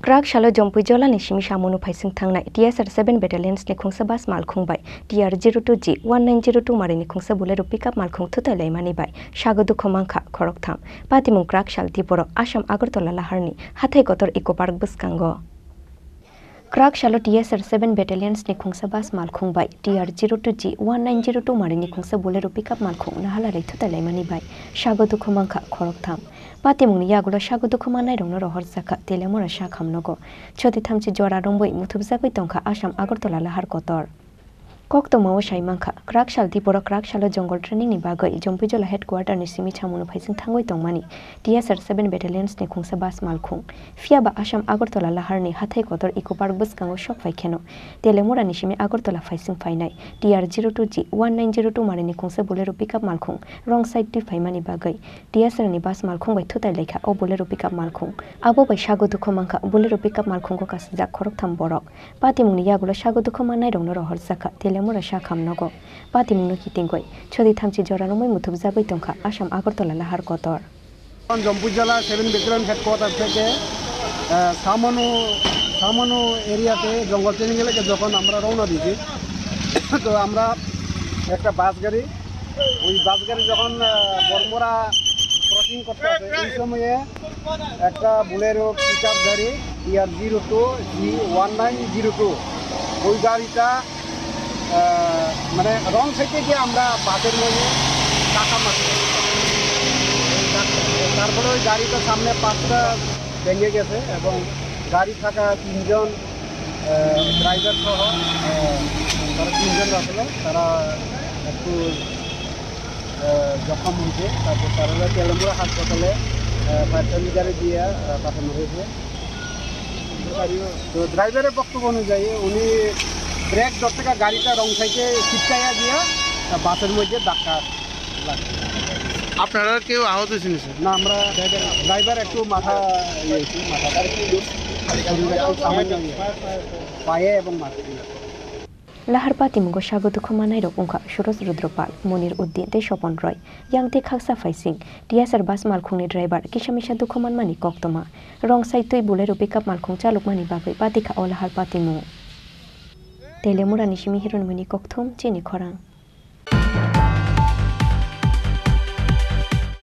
Krak shalo jompu jola ni shimi shamunu phaising thangnai TSR-7 battalions ni khungsa bas malkhung bai TR-02G 1902 mari ni khungsa bolero pickup malkhung thutai laimani bai sagodu khomangkha khoroktham patimung Krak shal tiporo Assam Agartala laharni hathai kotor eco park buskango Krak shalo TSR-7 battalions ni khungsa bas malkhung bai TR-02G 1902 mari ni khungsa bolero pickup malkhung nahala rai thutai laimani bai sagodu khomangkha khoroktham Patimung yagulo sagodu khomanai rongno rohor sakha telemora sa khamnogo choti thamchi jora rongboi muthubjagoi tongkha Assam Agartala lahar kotor Koktomawo saimangkha Krak shal tiporo Krak shalo jungle training ni bagai Jompujola headquarter ni simi chamunu phaising thangoi tongmani TSR-7 battalions ni khungsa bas malkhung fiaba Assam Agartala lahar ni hathai kotor eco park buskango sok phaikeno telemora ni simi Agartala phaising phainai TR-02G 1902 mari ni khungsa bolero pickup malkhung wrong side ti phaimani bagai TSR ni bas malkhung bai thutai lekha o bolero pickup malkhung abo bai sagodu khomangkha bolero pickup malkhung ko kasijak khoroktham borok patimung ni yagulo sagodu khomanai rongno rohor sakha telemora sa khamnogo patimung no kitingoi chodi thamchi jora nomoi muthubjagoi tongkha Assam Agartala lahar kotor Jampujala 7 battalion headquarter থেকে সামনো এরিয়াতে জঙ্গল training এলাকায় যখন আমরা রওনা দিয়েছি তো আমরা একটা বাস গাড়ি ওই বাস গাড়ি যখন বরমোরা ক্রসিং করতে আসে এই সময়ে একটা বুলেরো পিকআপ গাড়ি TR-02G1902 ওই গাড়িটা মানে রং সাইডে গিয়ে আমরা বাসের মধ্যে টাকা মারছি তারপরে ওই গাড়িটার সামনে পাঁচটা ভেঙে গেছে এবং গাড়ি থাকা তিনজন ড্রাইভার সহ তারা তিনজন আসলে তারা একটু জখম হয়েছে তারপর তারা তেলেমুড়া হাসপাতালে প্রাথমিক গাড়ি দিয়ে পাঠানো হয়েছে তো ড্রাইভারের বক্তব্য অনুযায়ী উনি ব্রেক ধরতে গাড়িটা রং সাইডে ছিটকাইয়া দিয়ে বাসের মধ্যে ধাক্কা লাগছে আপনারা কেউ আহত হয়েছেন না আমরা ড্রাইভার একটু মাথা পায়ে এবং মাথা Lahar Patimung sagodu khomanai rok ungkha Suroj Rudropal Monir Uddin tei Sopon Roy yangte khaksa phaising TSR bas malkhungni driver kisamisa dukhoman mani koktoma rong side toi bolero pickup malkhung chalukmani bagai patikha o Lahar Patimung Telemura ni simi hiron mani kokthum chini khorang